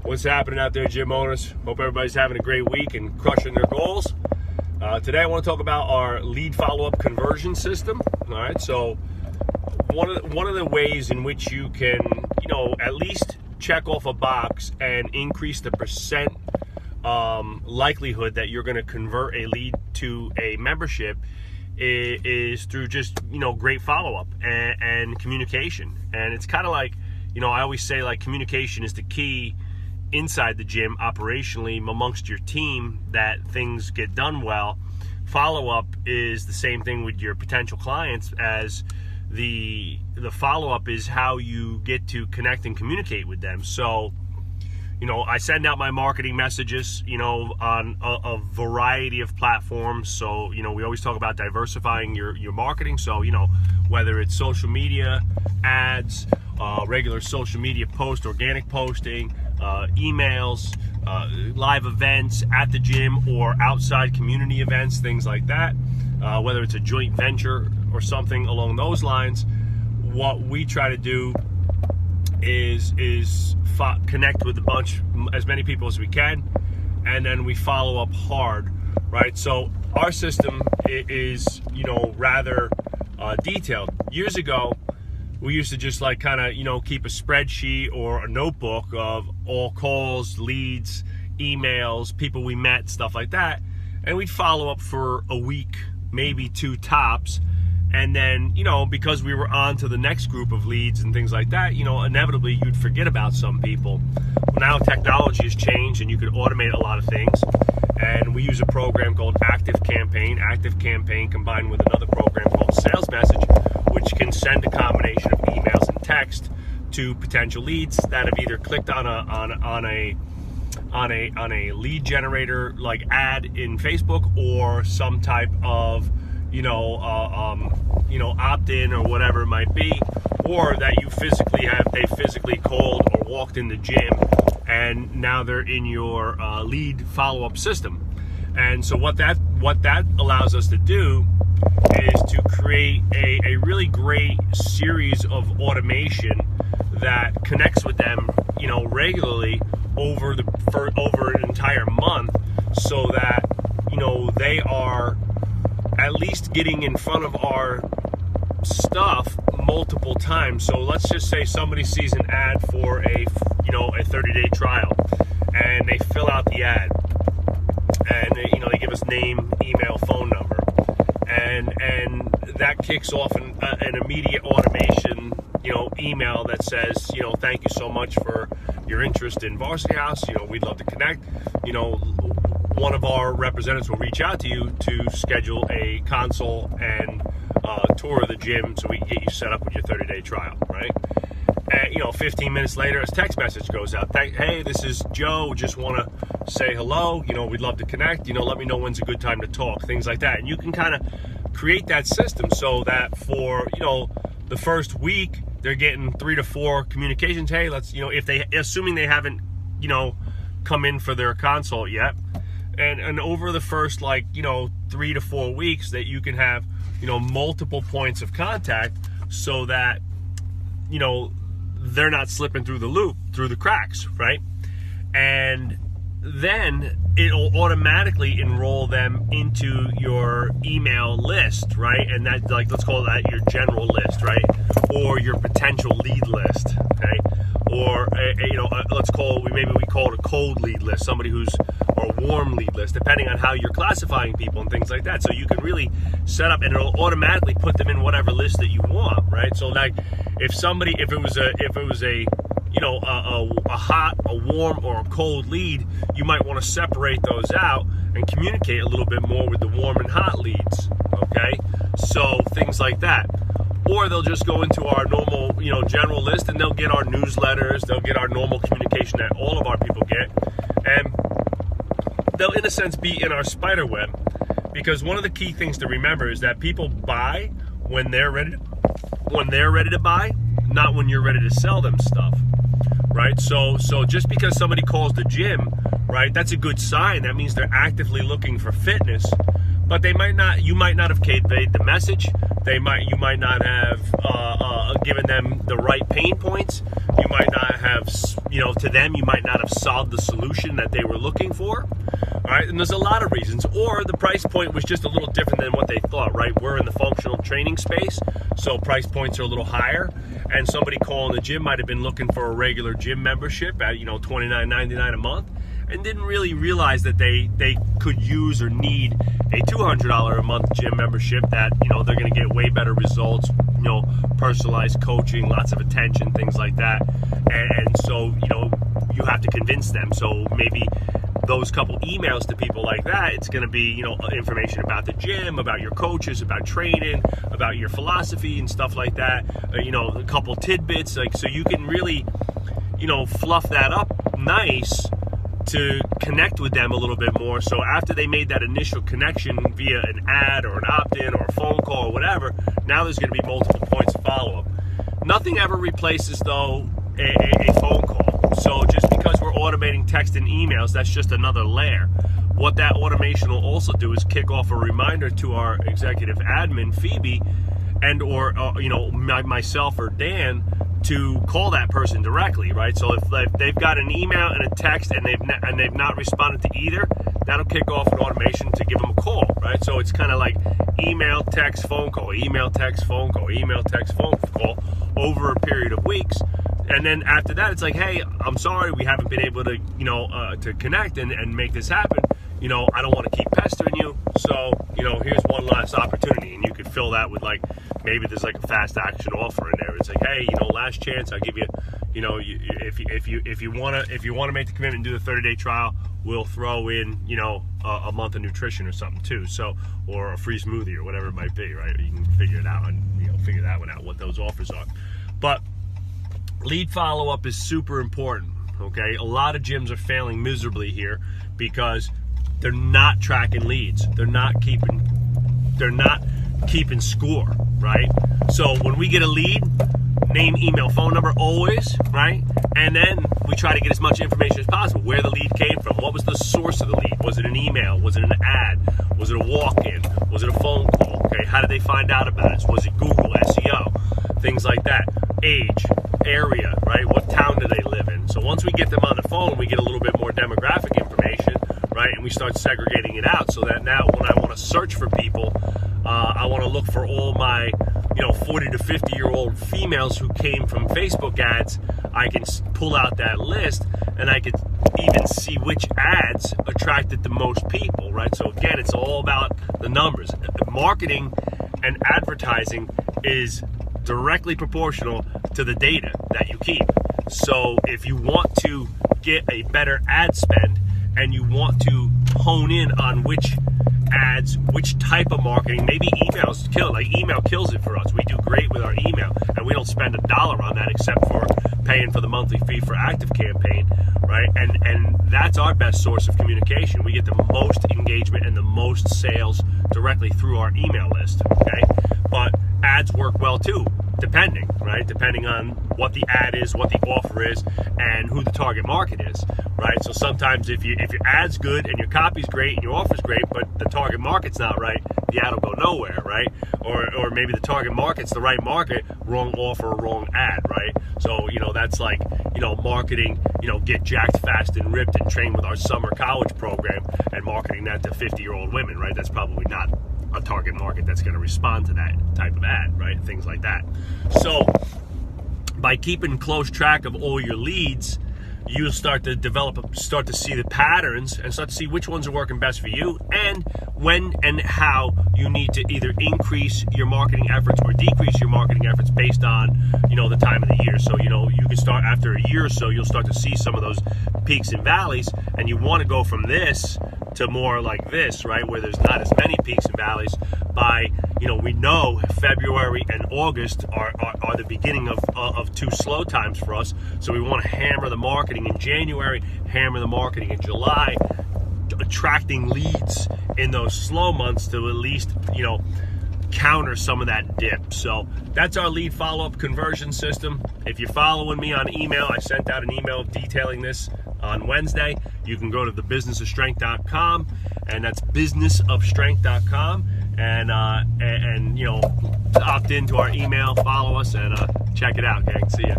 What's happening out there, gym owners? Hope everybody's having a great week and crushing their goals. Today I want to talk about our lead follow-up conversion system. All right, so one of the ways in which you can, at least check off a box and increase the percent likelihood that you're going to convert a lead to a membership is through just, great follow-up and communication. And it's kind of like, I always say, like, communication is the key inside the gym operationally amongst your team that things get done well. Follow-up is the same thing with your potential clients, as the follow-up is how you get to connect and communicate with them. So, I send out my marketing messages, on a variety of platforms. So, we always talk about diversifying your marketing. So, whether it's social media, ads, regular social media post, organic posting, emails, live events at the gym or outside community events, things like that, whether it's a joint venture or something along those lines. What we try to do is connect with as many people as we can, and then we follow up hard, right? So our system is, rather detailed. Years ago, we used to just keep a spreadsheet or a notebook of all calls, leads, emails, people we met, stuff like that. And we'd follow up for a week, maybe two tops. And then, because we were on to the next group of leads and things like that, inevitably you'd forget about some people. Well, now technology has changed and you could automate a lot of things. And we use a program called ActiveCampaign. ActiveCampaign combined with another program called Sales Message, which can send a combination of emails and text to potential leads that have either clicked on a lead generator like ad in Facebook, or some type of opt-in or whatever it might be, or that they physically called or walked in the gym and now they're in your lead follow-up system. And so what that allows us to do is to create a really great series of automation that connects with them, regularly over an entire month, so that they are at least getting in front of our stuff multiple times. So let's just say somebody sees an ad for a 30-day trial, and they fill out the ad, and they give us name, email, phone number, and that kicks off an immediate automation email that says, thank you so much for your interest in Varsity House. We'd love to connect. One of our representatives will reach out to you to schedule a consult and tour of the gym so we can get you set up with your 30-day trial, right? And 15 minutes later, a text message goes out. Hey, this is Joe. Just want to say hello. We'd love to connect. Let me know when's a good time to talk. Things like that. And you can kind of create that system so that for the first week they're getting 3 to 4 communications. Hey, let's assuming they haven't come in for their consult yet. And over the first 3 to 4 weeks, that you can have multiple points of contact, so that they're not slipping through the cracks, right? And then it'll automatically enroll them into your email list, right? And that, let's call that your general list, right? Or your potential lead list, okay? Or maybe we call it a cold lead list, somebody who's, or a warm lead list, depending on how you're classifying people and things like that. So you can really set up, and it'll automatically put them in whatever list that you want, right? So if it was a hot, a warm, or a cold lead, you might want to separate those out and communicate a little bit more with the warm and hot leads, okay? So things like that. Or they'll just go into our normal, general list, and they'll get our newsletters, they'll get our normal communication that all of our people get, and they'll, in a sense, be in our spider web. Because one of the key things to remember is that people buy when they're ready to buy, not when you're ready to sell them stuff, right? So just because somebody calls the gym, right, that's a good sign. That means they're actively looking for fitness. But you might not have conveyed the message. You might not have given them the right pain points. You might not have, to them, you might not have solved the solution that they were looking for. All right, and there's a lot of reasons. Or the price point was just a little different than what they thought, right? We're in the functional training space, so price points are a little higher. And somebody calling the gym might have been looking for a regular gym membership at, $29.99 a month, and didn't really realize that they could use or need a $200 a month gym membership that, they're going to get way better results, personalized coaching, lots of attention, things like that. And so, you have to convince them. So maybe those couple emails to people like that, it's going to be, information about the gym, about your coaches, about training, about your philosophy and stuff like that. A couple tidbits, so you can really, fluff that up nice to connect with them a little bit more. So after they made that initial connection via an ad or an opt-in or a phone call or whatever, now there's going to be multiple points of follow-up. Nothing ever replaces, though, a phone call. So just because we're automating text and emails, that's just another layer. What that automation will also do is kick off a reminder to our executive admin, Phoebe, and or myself or Dan, to call that person directly, right? So if they've got an email and a text and they've not responded to either, that'll kick off an automation to give them a call, right? So it's kind of like email, text, phone call, email, text, phone call, email, text, phone call over a period of weeks. And then after that, it's like, hey, I'm sorry we haven't been able to, to connect and make this happen. I don't want to keep pestering you. So, here's one last opportunity. And you could fill that with maybe there's a fast action offer in there. It's like, hey, last chance. I'll give you, if you want to make the commitment and do the 30-day trial, we'll throw in, a month of nutrition or something too. So, or a free smoothie or whatever it might be, right? You can figure it out and, figure that one out, what those offers are. But lead follow-up is super important, okay? A lot of gyms are failing miserably here because they're not tracking leads. They're not keeping score, right? So when we get a lead, name, email, phone number always, right? And then we try to get as much information as possible. Where the lead came from. What was the source of the lead? Was it an email? Was it an ad? Was it a walk-in? Was it a phone call? Okay, how did they find out about it? Was it Google, SEO? Things like that. Age, area, right? What town do they live in? So once we get them on the phone, we get a little bit more demographic information, right? And we start segregating it out so that now when I want to search for people, I want to look for all my 40 to 50-year-old females who came from Facebook ads. I can pull out that list and I could even see which ads attracted the most people, right? So again, it's all about the numbers. Marketing and advertising is directly proportional to the data that you keep. So if you want to get a better ad spend and you want to hone in on which ads, which type of marketing, maybe emails kill it. Like email kills it for us. We do great with our email and we don't spend $1 on that except for paying for the monthly fee for ActiveCampaign, right? And that's our best source of communication. We get the most engagement and the most sales directly through our email list, okay? But ads work well too, depending, right? Depending on what the ad is, what the offer is, and who the target market is, right? So sometimes if your ad's good and your copy's great and your offer's great, but the target market's not right, the ad will go nowhere, right? Or maybe the target market's the right market, wrong offer, wrong ad, right? So, that's like, marketing, get jacked, fast, and ripped and train with our summer college program and marketing that to 50-year-old women, right? That's probably not a target market that's going to respond to that type of ad, right? Things like that. So by keeping close track of all your leads, you'll start to see the patterns and start to see which ones are working best for you and when and how you need to either increase your marketing efforts or decrease your marketing efforts based on, the time of the year. So, you can start after a year or so, you'll start to see some of those peaks and valleys, and you want to go from this to more like this, right, where there's not as many peaks and valleys. By, we know February and August are the beginning of two slow times for us. So we want to hammer the marketing in January, hammer the marketing in July, attracting leads in those slow months to at least, counter some of that dip. So that's our lead follow-up conversion system. If you're following me on email, I sent out an email detailing this on Wednesday. You can go to thebusinessofstrength.com, and that's businessofstrength.com, and you know, opt into our email, follow us, and check it out, gang. See ya.